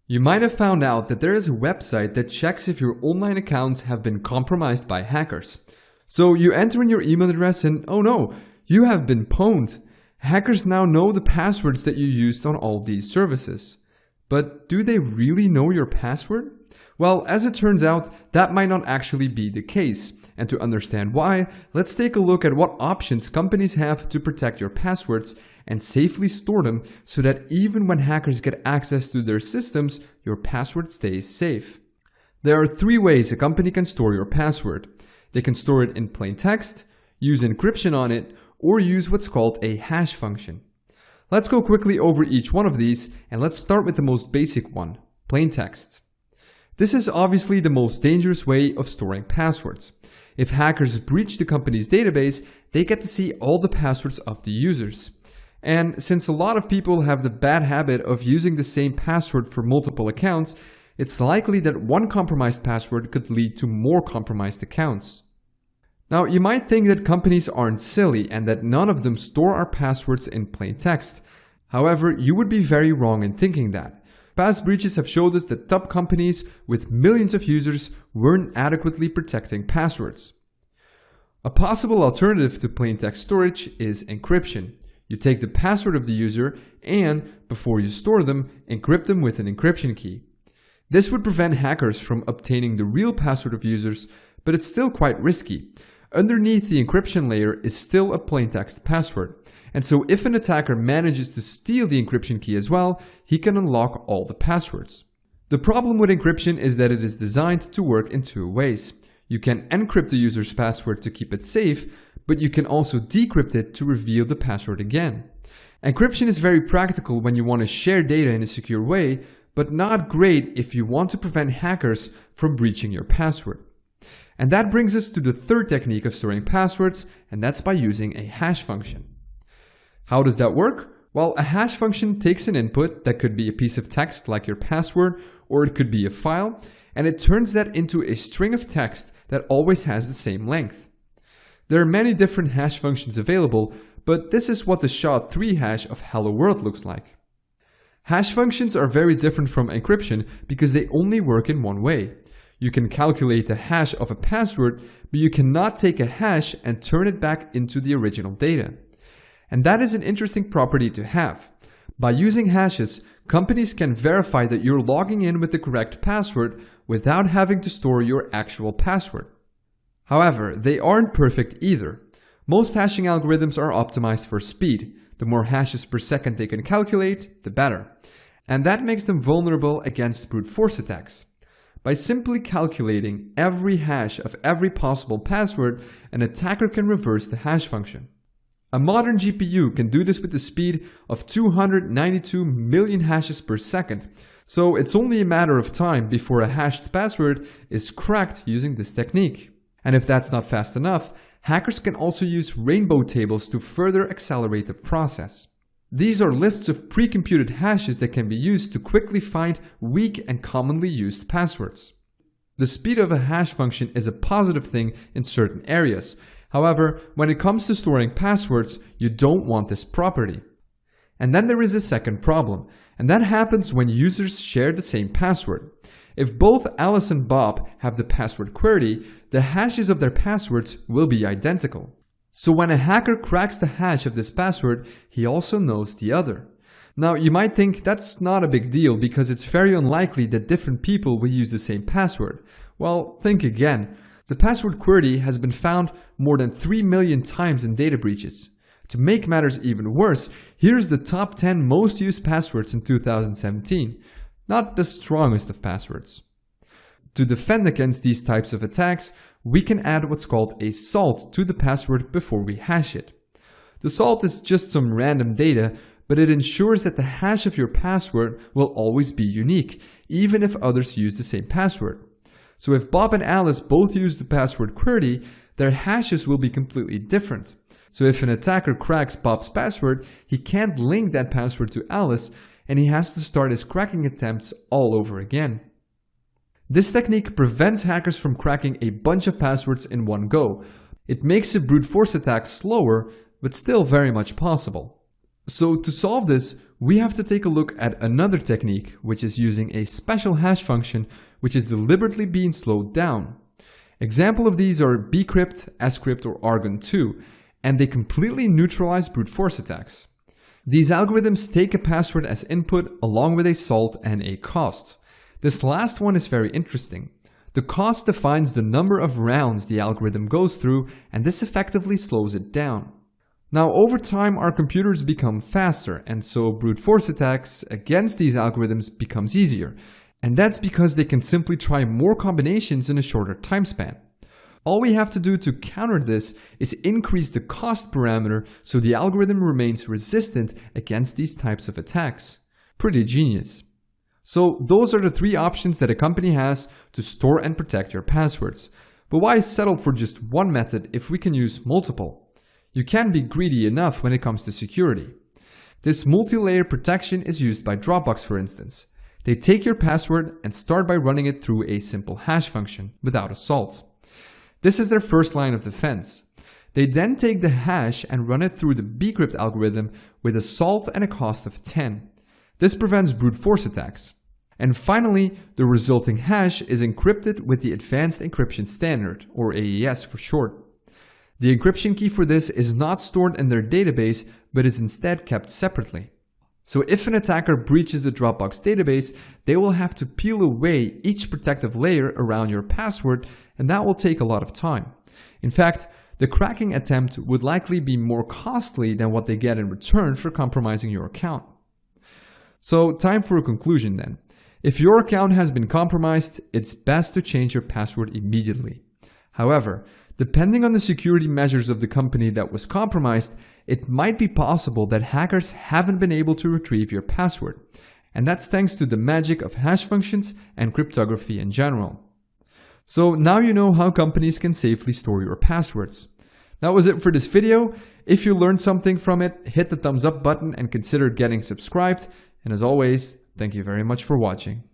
You might have found out that there is a website that checks if your online accounts have been compromised by hackers. So you enter in your email address and oh no, you have been pwned. Hackers now know the passwords that you used on all these services. But do they really know your password? Well, as it turns out, that might not actually be the case. And to understand why, let's take a look at what options companies have to protect your passwords and safely store them so that even when hackers get access to their systems, your password stays safe. There are 3 ways a company can store your password. They can store it in plain text, use encryption on it, or use what's called a hash function. Let's go quickly over each one of these, and let's start with the most basic one, plain text. This is obviously the most dangerous way of storing passwords. If hackers breach the company's database, they get to see all the passwords of the users. And since a lot of people have the bad habit of using the same password for multiple accounts, it's likely that one compromised password could lead to more compromised accounts. Now, you might think that companies aren't silly and that none of them store our passwords in plain text. However, you would be very wrong in thinking that. Past breaches have showed us that top companies with millions of users weren't adequately protecting passwords. A possible alternative to plain text storage is encryption. You take the password of the user and, before you store them, encrypt them with an encryption key. This would prevent hackers from obtaining the real password of users, but it's still quite risky. Underneath the encryption layer is still a plain text password. And so if an attacker manages to steal the encryption key as well, he can unlock all the passwords. The problem with encryption is that it is designed to work in 2 ways. You can encrypt the user's password to keep it safe, but you can also decrypt it to reveal the password again. Encryption is very practical when you want to share data in a secure way, but not great if you want to prevent hackers from breaching your password. And that brings us to the 3rd technique of storing passwords, and that's by using a hash function. How does that work? Well, a hash function takes an input that could be a piece of text like your password, or it could be a file, and it turns that into a string of text that always has the same length. There are many different hash functions available, but this is what the SHA-3 hash of Hello World looks like. Hash functions are very different from encryption because they only work in one way. You can calculate the hash of a password, but you cannot take a hash and turn it back into the original data. And that is an interesting property to have. By using hashes, companies can verify that you're logging in with the correct password without having to store your actual password. However, they aren't perfect either. Most hashing algorithms are optimized for speed. The more hashes per second they can calculate, the better. And that makes them vulnerable against brute force attacks. By simply calculating every hash of every possible password, an attacker can reverse the hash function. A modern GPU can do this with the speed of 292 million hashes per second, so it's only a matter of time before a hashed password is cracked using this technique. And if that's not fast enough, hackers can also use rainbow tables to further accelerate the process. These are lists of pre-computed hashes that can be used to quickly find weak and commonly used passwords. The speed of a hash function is a positive thing in certain areas. However, when it comes to storing passwords, you don't want this property. And then there is a second problem, and that happens when users share the same password. If both Alice and Bob have the password query, the hashes of their passwords will be identical. So when a hacker cracks the hash of this password, he also knows the other. Now you might think that's not a big deal because it's very unlikely that different people will use the same password. Well, think again. The password query has been found more than 3 million times in data breaches. To make matters even worse, here's the top 10 most used passwords in 2017. Not the strongest of passwords. To defend against these types of attacks, we can add what's called a salt to the password before we hash it. The salt is just some random data, but it ensures that the hash of your password will always be unique, even if others use the same password. So if Bob and Alice both use the password query, their hashes will be completely different. So if an attacker cracks Bob's password, he can't link that password to Alice, and he has to start his cracking attempts all over again. This technique prevents hackers from cracking a bunch of passwords in one go. It makes a brute force attack slower, but still very much possible. So to solve this, we have to take a look at another technique, which is using a special hash function which is deliberately being slowed down. Example of these are bcrypt, scrypt, or argon2, and they completely neutralize brute force attacks. These algorithms take a password as input along with a salt and a cost. This last one is very interesting. The cost defines the number of rounds the algorithm goes through, and this effectively slows it down. Now, over time, our computers become faster, and so brute force attacks against these algorithms becomes easier. And that's because they can simply try more combinations in a shorter time span. All we have to do to counter this is increase the cost parameter so the algorithm remains resistant against these types of attacks. Pretty genius. So those are the three options that a company has to store and protect your passwords. But why settle for just one method if we can use multiple? You can't be greedy enough when it comes to security. This multi-layer protection is used by Dropbox, for instance. They take your password and start by running it through a simple hash function without a salt. This is their first line of defense. They then take the hash and run it through the bcrypt algorithm with a salt and a cost of 10. This prevents brute force attacks. And finally, the resulting hash is encrypted with the Advanced Encryption Standard, or AES for short. The encryption key for this is not stored in their database, but is instead kept separately. So if an attacker breaches the Dropbox database, they will have to peel away each protective layer around your password, and that will take a lot of time. In fact, the cracking attempt would likely be more costly than what they get in return for compromising your account. So time for a conclusion then. If your account has been compromised, it's best to change your password immediately. However, depending on the security measures of the company that was compromised, it might be possible that hackers haven't been able to retrieve your password. And that's thanks to the magic of hash functions and cryptography in general. So now you know how companies can safely store your passwords. That was it for this video. If you learned something from it, hit the thumbs up button and consider getting subscribed. And as always, thank you very much for watching.